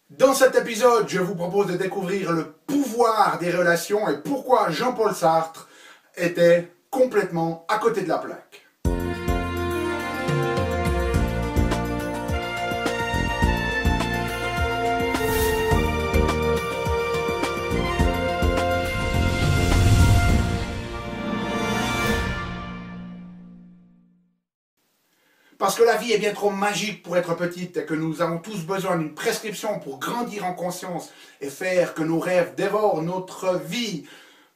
Dans cet épisode, je vous propose de découvrir le pouvoir des relations et pourquoi Jean-Paul Sartre était complètement à côté de la plaque. Parce que la vie est bien trop magique pour être petite et que nous avons tous besoin d'une prescription pour grandir en conscience et faire que nos rêves dévorent notre vie.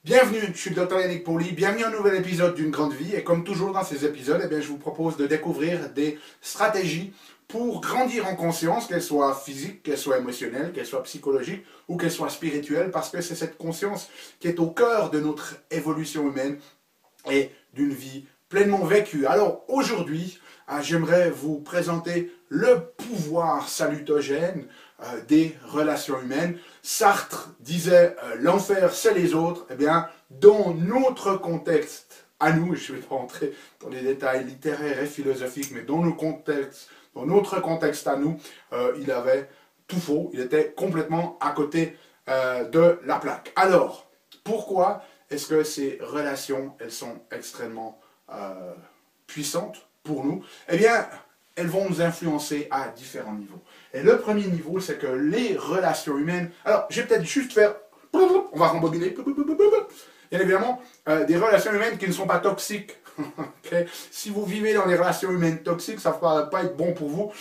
Bienvenue, je suis le Dr Yannick Pauly, bienvenue à un nouvel épisode d'une grande vie et comme toujours dans ces épisodes, je vous propose de découvrir des stratégies pour grandir en conscience, qu'elles soient physiques, qu'elles soient émotionnelles, qu'elles soient psychologiques ou qu'elles soient spirituelles, parce que c'est cette conscience qui est au cœur de notre évolution humaine et d'une vie pleinement vécue. Alors aujourd'hui, j'aimerais vous présenter le pouvoir salutogène des relations humaines. Sartre disait l'enfer c'est les autres. Eh bien, dans notre contexte à nous, je ne vais pas entrer dans les détails littéraires et philosophiques, mais dans notre contexte à nous, il avait tout faux. Il était complètement à côté de la plaque. Alors, pourquoi est-ce que ces relations, elles sont extrêmement puissantes pour nous? Eh bien, elles vont nous influencer à différents niveaux. Et le premier niveau, c'est que les relations humaines... Alors, je vais peut-être juste faire... On va rembobiner. Bien évidemment, des relations humaines qui ne sont pas toxiques. Okay? Si vous vivez dans des relations humaines toxiques, ça ne va pas être bon pour vous.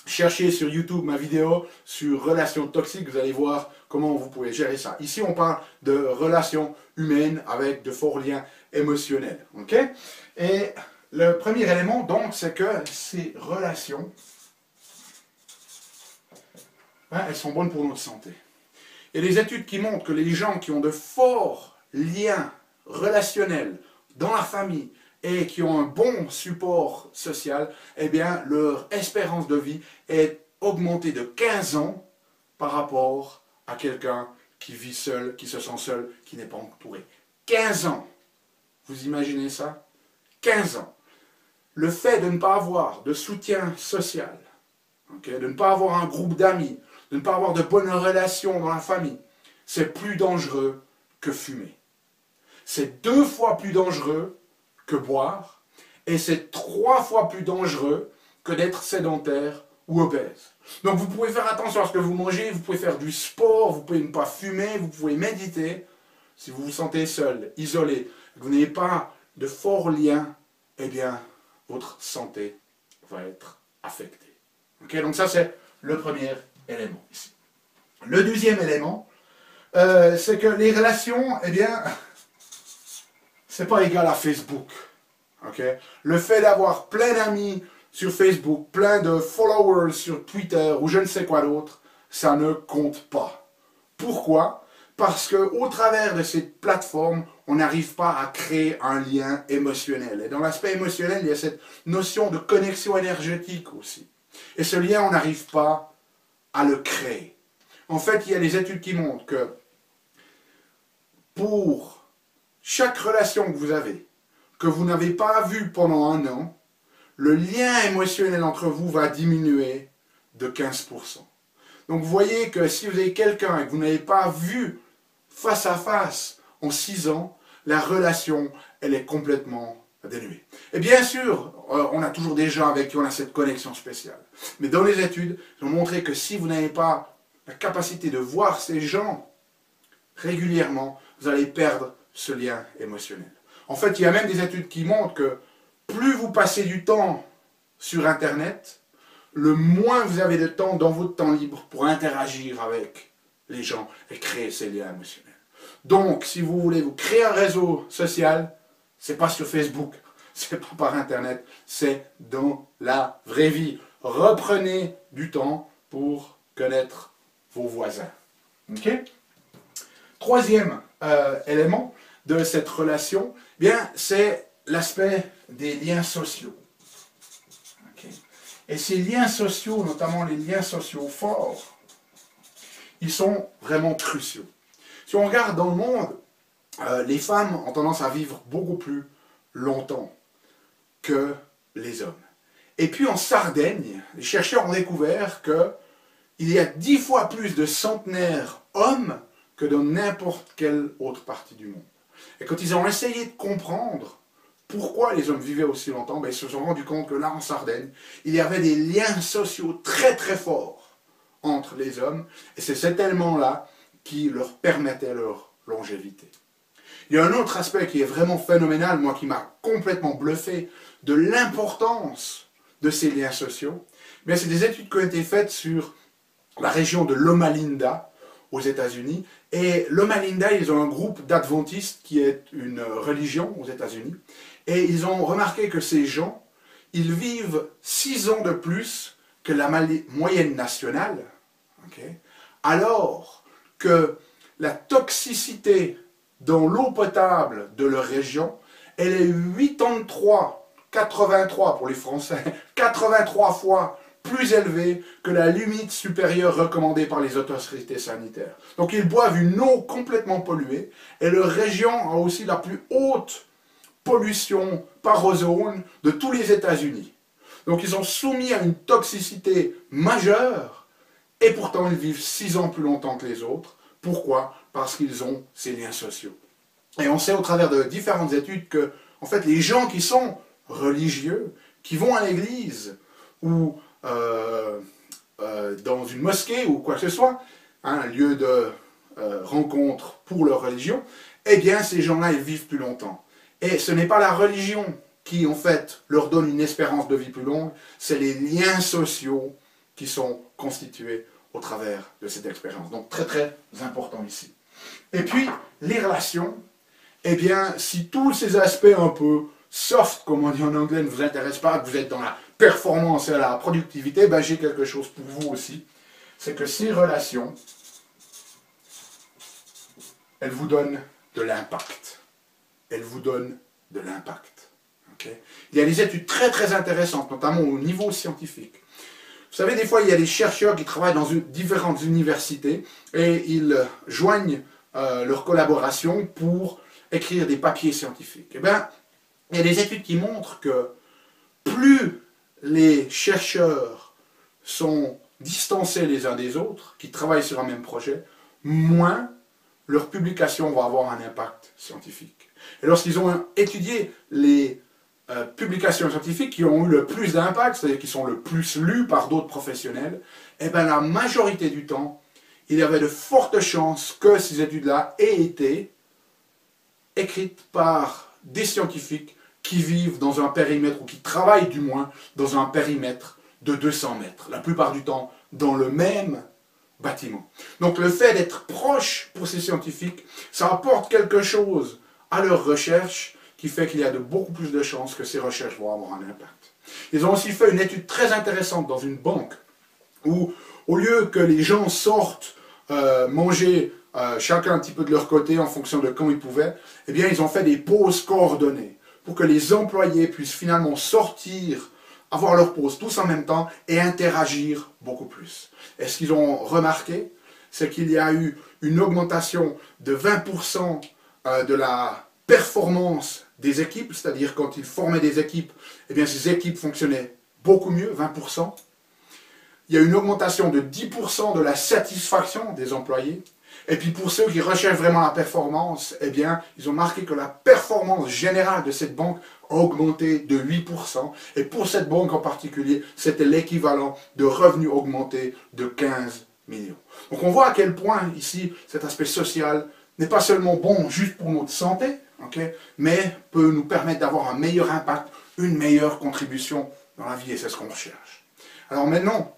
Cherchez sur YouTube ma vidéo sur relations toxiques, vous allez voir comment vous pouvez gérer ça. Ici, on parle de relations humaines avec de forts liens émotionnels. Okay? Et le premier élément, donc, c'est que ces relations, elles sont bonnes pour notre santé. Il y a des études qui montrent que les gens qui ont de forts liens relationnels dans la famille et qui ont un bon support social, eh bien, leur espérance de vie est augmentée de 15 ans par rapport à quelqu'un qui vit seul, qui se sent seul, qui n'est pas entouré. 15 ans. Vous imaginez ça? 15 ans. Le fait de ne pas avoir de soutien social, okay, de ne pas avoir un groupe d'amis, de ne pas avoir de bonnes relations dans la famille, c'est plus dangereux que fumer. C'est 2 fois plus dangereux que boire, et c'est 3 fois plus dangereux que d'être sédentaire ou obèse. Donc vous pouvez faire attention à ce que vous mangez, vous pouvez faire du sport, vous pouvez ne pas fumer, vous pouvez méditer. Si vous vous sentez seul, isolé, que vous n'avez pas de forts liens, eh bien, votre santé va être affectée. Okay, donc ça, c'est le premier élément ici. Le deuxième élément, c'est que les relations, eh bien, c'est pas égal à Facebook. Okay? Le fait d'avoir plein d'amis sur Facebook, plein de followers sur Twitter ou je ne sais quoi d'autre, ça ne compte pas. Pourquoi? Parce qu'au travers de ces plateformes, on n'arrive pas à créer un lien émotionnel. Et dans l'aspect émotionnel, il y a cette notion de connexion énergétique aussi. Et ce lien, on n'arrive pas à le créer. En fait, il y a des études qui montrent que pour chaque relation que vous n'avez pas vue pendant un an, le lien émotionnel entre vous va diminuer de 15%. Donc vous voyez que si vous avez quelqu'un et que vous n'avez pas vu face à face en 6 ans, la relation, elle est complètement dénuée. Et bien sûr, on a toujours des gens avec qui on a cette connexion spéciale. Mais dans les études, ils ont montré que si vous n'avez pas la capacité de voir ces gens régulièrement, vous allez perdre ce lien émotionnel. En fait, il y a même des études qui montrent que plus vous passez du temps sur Internet, le moins vous avez de temps dans votre temps libre pour interagir avec les gens et créer ces liens émotionnels. Donc, si vous voulez vous créer un réseau social, c'est pas sur Facebook, c'est pas par Internet, c'est dans la vraie vie. Reprenez du temps pour connaître vos voisins. Okay? Troisième élément de cette relation, bien, c'est l'aspect des liens sociaux. Okay. Et ces liens sociaux, notamment les liens sociaux forts, ils sont vraiment cruciaux. Si on regarde dans le monde, les femmes ont tendance à vivre beaucoup plus longtemps que les hommes. Et puis en Sardaigne, les chercheurs ont découvert que il y a 10 fois plus de centenaires hommes que dans n'importe quelle autre partie du monde. Et quand ils ont essayé de comprendre pourquoi les hommes vivaient aussi longtemps, ben, ils se sont rendus compte que là, en Sardaigne, il y avait des liens sociaux très très forts entre les hommes, et c'est cet élément-là qui leur permettait leur longévité. Il y a un autre aspect qui est vraiment phénoménal, moi qui m'a complètement bluffé, de l'importance de ces liens sociaux. Mais c'est des études qui ont été faites sur la région de Loma Linda, aux États-Unis. Et Loma Linda, ils ont un groupe d'adventistes qui est une religion aux États-Unis. Et ils ont remarqué que ces gens, ils vivent 6 ans de plus que la moyenne nationale, okay, alors que la toxicité dans l'eau potable de leur région, elle est 83 pour les Français, 83 fois plus élevée que la limite supérieure recommandée par les autorités sanitaires. Donc ils boivent une eau complètement polluée, et leur région a aussi la plus haute pollution par ozone de tous les États-Unis. Donc ils sont soumis à une toxicité majeure, et pourtant ils vivent 6 ans plus longtemps que les autres. Pourquoi? Parce qu'ils ont ces liens sociaux. Et on sait au travers de différentes études que, en fait, les gens qui sont religieux, qui vont à l'église, ou dans une mosquée, ou quoi que ce soit, hein, un lieu de rencontre pour leur religion, eh bien, ces gens-là, ils vivent plus longtemps. Et ce n'est pas la religion qui, en fait, leur donne une espérance de vie plus longue, c'est les liens sociaux qui sont constitués au travers de cette expérience. Donc, très, très important ici. Et puis, les relations, eh bien, si tous ces aspects un peu soft, comme on dit en anglais, ne vous intéressent pas, que vous êtes dans la performance et la productivité, ben, j'ai quelque chose pour vous aussi. C'est que ces relations, elles vous donnent de l'impact. Elles vous donnent de l'impact. Okay? Il y a des études très très intéressantes, notamment au niveau scientifique. Vous savez, des fois, il y a des chercheurs qui travaillent dans différentes universités et ils joignent leur collaboration pour écrire des papiers scientifiques. Eh bien, il y a des études qui montrent que plus les chercheurs sont distancés les uns des autres, qui travaillent sur un même projet, moins leurs publications vont avoir un impact scientifique. Et lorsqu'ils ont étudié les publications scientifiques qui ont eu le plus d'impact, c'est-à-dire qui sont le plus lues par d'autres professionnels, eh bien la majorité du temps, il y avait de fortes chances que ces études-là aient été écrites par des scientifiques qui vivent dans un périmètre, ou qui travaillent du moins dans un périmètre de 200 mètres, la plupart du temps dans le même bâtiment. Donc le fait d'être proche pour ces scientifiques, ça apporte quelque chose à leurs recherches qui fait qu'il y a de beaucoup plus de chances que ces recherches vont avoir un impact. Ils ont aussi fait une étude très intéressante dans une banque où, au lieu que les gens sortent manger chacun un petit peu de leur côté en fonction de quand ils pouvaient, eh bien ils ont fait des pauses coordonnées pour que les employés puissent finalement sortir, avoir leur pause tous en même temps et interagir beaucoup plus. Et ce qu'ils ont remarqué, c'est qu'il y a eu une augmentation de 20% de la performance des équipes, c'est-à-dire quand ils formaient des équipes, eh bien ces équipes fonctionnaient beaucoup mieux, 20%. Il y a une augmentation de 10% de la satisfaction des employés. Et puis pour ceux qui recherchent vraiment la performance, eh bien, ils ont marqué que la performance générale de cette banque a augmenté de 8%. Et pour cette banque en particulier, c'était l'équivalent de revenus augmentés de 15 millions. Donc on voit à quel point ici, cet aspect social n'est pas seulement bon juste pour notre santé, okay, mais peut nous permettre d'avoir un meilleur impact, une meilleure contribution dans la vie, et c'est ce qu'on recherche. Alors maintenant,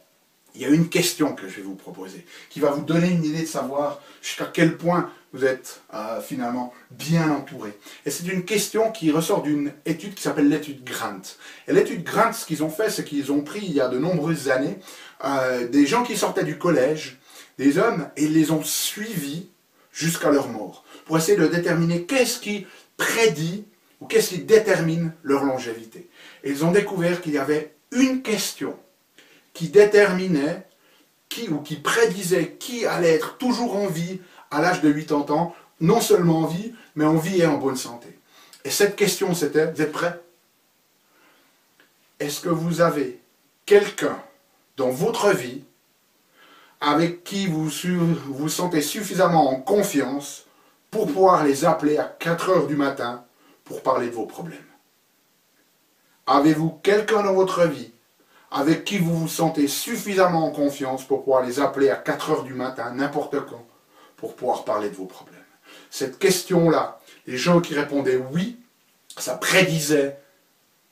il y a une question que je vais vous proposer, qui va vous donner une idée de savoir jusqu'à quel point vous êtes finalement bien entouré. Et c'est une question qui ressort d'une étude qui s'appelle l'étude Grant. Et l'étude Grant, ce qu'ils ont fait, c'est qu'ils ont pris, il y a de nombreuses années, des gens qui sortaient du collège, des hommes, et ils les ont suivis jusqu'à leur mort, pour essayer de déterminer qu'est-ce qui prédit, ou qu'est-ce qui détermine leur longévité. Et ils ont découvert qu'il y avait une question qui déterminait qui prédisait qui allait être toujours en vie à l'âge de 80 ans, non seulement en vie, mais en vie et en bonne santé. Et cette question, c'était, vous êtes prêts? Est-ce que vous avez quelqu'un dans votre vie avec qui vous vous sentez suffisamment en confiance pour pouvoir les appeler à 4 heures du matin pour parler de vos problèmes? Avez-vous quelqu'un dans votre vie avec qui vous vous sentez suffisamment en confiance pour pouvoir les appeler à 4 heures du matin, n'importe quand, pour pouvoir parler de vos problèmes? Cette question-là, les gens qui répondaient oui, ça prédisait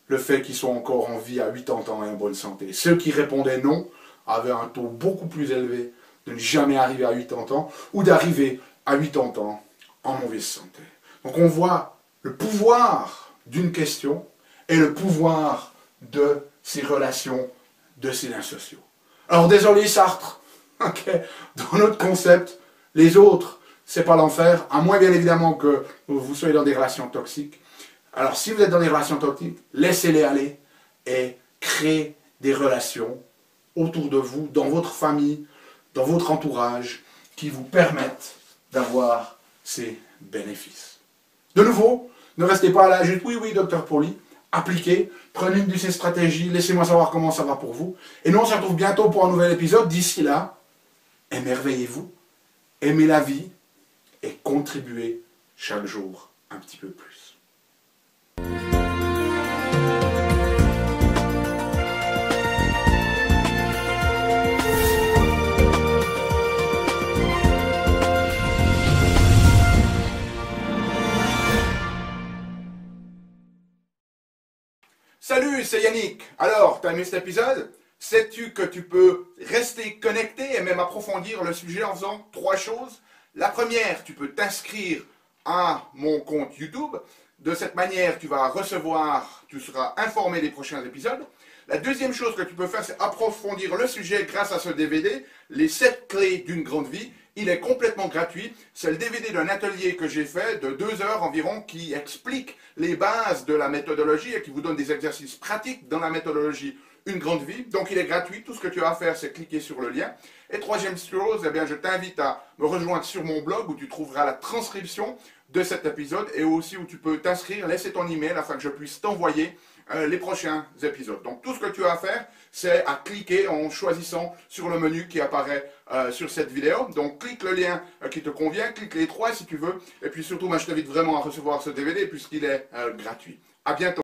le fait qu'ils sont encore en vie à 80 ans et en bonne santé. Ceux qui répondaient non avaient un taux beaucoup plus élevé de ne jamais arriver à 80 ans ou d'arriver à 80 ans en mauvaise santé. Donc on voit le pouvoir d'une question et le pouvoir de ces relations, de ces liens sociaux. Alors désolé Sartre, okay, dans notre concept, les autres, c'est pas l'enfer, à moins bien évidemment que vous soyez dans des relations toxiques. Alors si vous êtes dans des relations toxiques, laissez-les aller et créez des relations autour de vous, dans votre famille, dans votre entourage, qui vous permettent d'avoir ces bénéfices. De nouveau, ne restez pas là juste oui, docteur Pauly, appliquez, prenez une de ces stratégies, laissez-moi savoir comment ça va pour vous. Et nous on se retrouve bientôt pour un nouvel épisode. D'ici là, émerveillez-vous, aimez la vie et contribuez chaque jour un petit peu plus. Salut, c'est Yannick. Alors, t'as aimé cet épisode? Sais-tu que tu peux rester connecté et même approfondir le sujet en faisant 3 choses? La première, tu peux t'inscrire à mon compte YouTube. De cette manière, tu vas recevoir, tu seras informé des prochains épisodes. La deuxième chose que tu peux faire, c'est approfondir le sujet grâce à ce DVD, les 7 clés d'une grande vie. Il est complètement gratuit. C'est le DVD d'un atelier que j'ai fait de 2 heures environ qui explique les bases de la méthodologie et qui vous donne des exercices pratiques dans la méthodologie Une Grande Vie. Donc il est gratuit. Tout ce que tu as à faire, c'est cliquer sur le lien. Et troisième chose, eh bien, je t'invite à me rejoindre sur mon blog où tu trouveras la transcription de cet épisode et aussi où tu peux t'inscrire, laisser ton email afin que je puisse t'envoyer les prochains épisodes. Donc tout ce que tu as à faire, c'est à cliquer en choisissant sur le menu qui apparaît sur cette vidéo. Donc clique le lien qui te convient, clique les 3 si tu veux. Et puis surtout, moi je t'invite vraiment à recevoir ce DVD puisqu'il est gratuit. À bientôt.